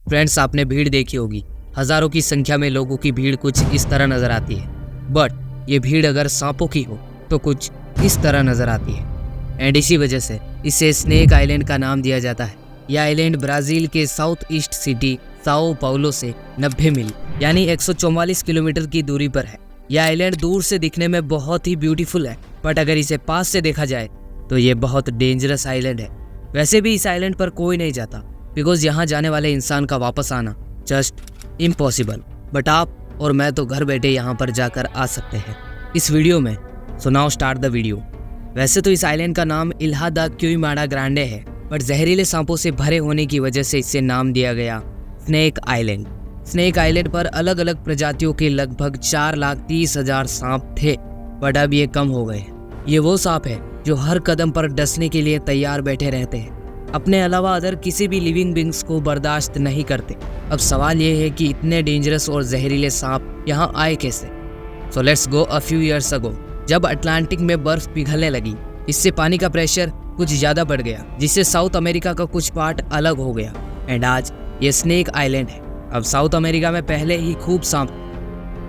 Friends, आपने भीड़ देखी होगी। हजारों की संख्या में लोगों की भीड़ कुछ इस तरह नजर आती है, बट ये भीड़ अगर सांपों की हो तो कुछ इस तरह नजर आती है। एंड इसी वजह से इसे स्नेक आइलैंड का नाम दिया जाता है। यह आइलैंड ब्राजील के south east city Sao Paulo से 90 मील यानी 144 किलोमीटर की दूरी पर है। यह आइलैंड दूर से दिखने में बहुत ही ब्यूटीफुल है, बट अगर इसे पास से देखा जाए तो ये बहुत डेंजरस आइलैंड है। वैसे भी इस आइलैंड पर कोई नहीं जाता, बिकॉज यहाँ जाने वाले इंसान का वापस आना जस्ट इम्पॉसिबल। बट आप और मैं तो घर बैठे यहाँ पर जाकर आ सकते हैं इस वीडियो में। So now start the video. वैसे तो इस आइलैंड का नाम इल्हा द क्यूईमाडा ग्रांडे है, बट जहरीले सांपों से भरे होने की वजह से इसे नाम दिया गया स्नेक आइलैंड। स्नेक आइलैंड पर अलग अलग प्रजातियों के लगभग 4,30,000 सांप थे, बट अब ये कम हो गए। ये वो सांप है जो हर कदम पर डसने के लिए तैयार बैठे रहते हैं, अपने अलावा अदर किसी भी लिविंग बींग्स को बर्दाश्त नहीं करते। अब सवाल ये है कि इतने डेंजरस और जहरीले सांप यहाँ आए कैसे। So let's go a few years ago, जब अटलांटिक में बर्फ पिघलने लगी, इससे पानी का प्रेशर कुछ ज्यादा बढ़ गया, जिससे साउथ अमेरिका का कुछ पार्ट अलग हो गया। एंड आज ये स्नेक आइलैंड है। अब साउथ अमेरिका में पहले ही खूब सांप,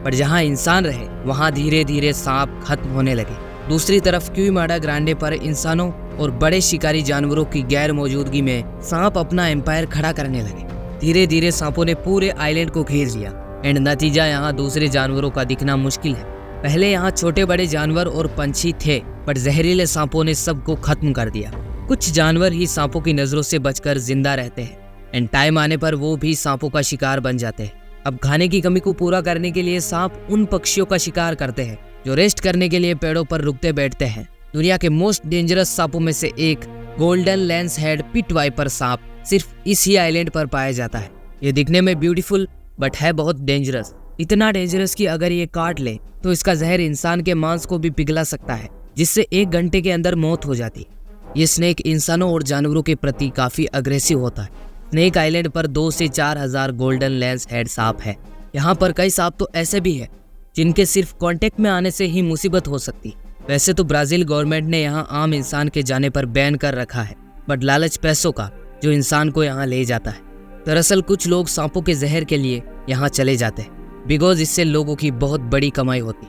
पर जहाँ इंसान रहे वहाँ धीरे धीरे सांप खत्म होने लगे। दूसरी तरफ क्यूईमाडा ग्रांडे पर इंसानों और बड़े शिकारी जानवरों की गैर मौजूदगी में सांप अपना एम्पायर खड़ा करने लगे। धीरे धीरे सांपों ने पूरे आइलैंड को घेर लिया एंड नतीजा यहाँ दूसरे जानवरों का दिखना मुश्किल है। पहले यहाँ छोटे बड़े जानवर और पंछी थे, बट जहरीले सांपों ने सबको खत्म कर दिया। कुछ जानवर ही सांपों की नजरों से बचकर जिंदा रहते हैं एंड टाइम आने पर वो भी सांपों का शिकार बन जाते हैं। अब खाने की कमी को पूरा करने के लिए सांप उन पक्षियों का शिकार करते हैं जो रेस्ट करने के लिए पेड़ों पर रुकते बैठते हैं। दुनिया के मोस्ट डेंजरस सांपों में से एक golden lancehead pit viper सांप सिर्फ इसी आइलैंड पर पाया जाता है। ये दिखने में ब्यूटीफुल बट है बहुत डेंजरस। इतना डेंजरस कि अगर ये काट ले तो इसका जहर इंसान के मांस को भी पिघला सकता है, जिससे 1 घंटे के अंदर मौत हो जाती। ये स्नेक इंसानों और जानवरों के प्रति काफी अग्रेसिव होता है। स्नेक आइलैंड पर 2 से 4 हजार गोल्डन लेंस हेड सांप है। यहाँ पर कई सांप तो ऐसे भी है जिनके सिर्फ कांटेक्ट में आने से ही मुसीबत हो सकती। वैसे तो ब्राजील गवर्नमेंट ने यहाँ आम इंसान के जाने पर बैन कर रखा है, बट लालच पैसों का जो इंसान को यहाँ ले जाता है। दरअसल कुछ लोग सांपों के जहर के लिए यहाँ चले जाते हैं, बिकॉज इससे लोगों की बहुत बड़ी कमाई होती।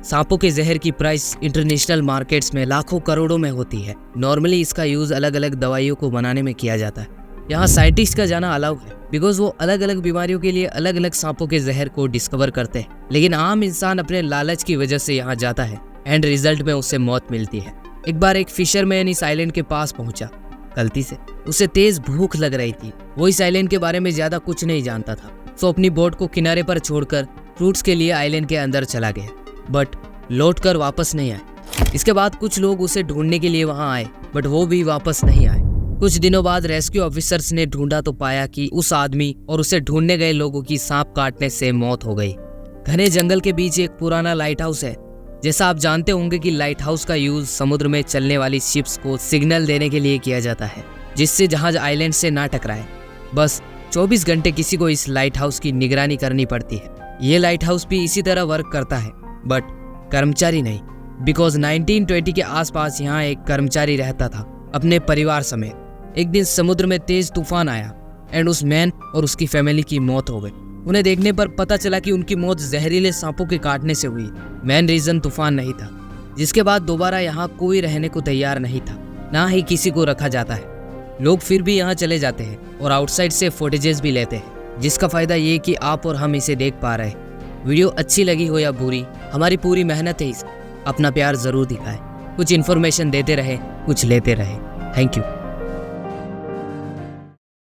सांपों के जहर की प्राइस इंटरनेशनल मार्केट्स में लाखों करोड़ों में होती है। नॉर्मली इसका यूज अलग अलग दवाइयों को बनाने में किया जाता है। यहाँ साइंटिस्ट का जाना अलाउ है, बिकॉज वो अलग अलग बीमारियों के लिए अलग अलग सांपों के जहर को डिस्कवर करते हैं। लेकिन आम इंसान अपने लालच की वजह से यहाँ जाता है एंड रिजल्ट में उसे मौत मिलती है। एक बार एक फिशरमैन इस आइलैंड के पास पहुंचा। गलती से उसे तेज भूख लग रही थी। वो इस आइलैंड के बारे में ज्यादा कुछ नहीं जानता था, सो अपनी बोट को किनारे पर छोड़कर फ्रूट्स के लिए आइलैंड के अंदर चला गया, बट लौट कर वापस नहीं आए। इसके बाद कुछ लोग उसे ढूंढने के लिए वहां आए, बट वो भी वापस नहीं आए। कुछ दिनों बाद रेस्क्यू ऑफिसर्स ने ढूंढा तो पाया कि उस आदमी और उसे ढूंढने गए लोगों की सांप काटने से मौत हो गई। घने जंगल के बीच एक पुराना लाइट हाउस है। जैसा आप जानते होंगे कि लाइट हाउस का यूज समुद्र में चलने वाली शिप्स को सिग्नल देने के लिए किया जाता है, जिससे जहाज आइलैंड से ना टकराए। बस 24 घंटे किसी को इस लाइट हाउस की निगरानी करनी पड़ती है। ये लाइट हाउस भी इसी तरह वर्क करता है, बट कर्मचारी नहीं, बिकॉज 1920 के आसपास यहाँ एक कर्मचारी रहता था अपने परिवार समेत। एक दिन समुद्र में तेज तूफान आया एंड उस मैन और उसकी फैमिली की मौत हो गई। उन्हें देखने पर पता चला कि उनकी मौत जहरीले सांपों के काटने से हुई। मेन रीजन तूफान नहीं था, जिसके बाद दोबारा यहाँ कोई रहने को तैयार नहीं था, ना ही किसी को रखा जाता है। लोग फिर भी यहाँ चले जाते हैं और आउटसाइड से फुटेजेस भी लेते हैं, जिसका फायदा ये कि आप और हम इसे देख पा रहे हैं। वीडियो अच्छी लगी हो या बुरी, हमारी पूरी मेहनत है। अपना प्यार जरूर दिखाएं। कुछ इन्फॉर्मेशन देते रहे, कुछ लेते रहे। Thank you.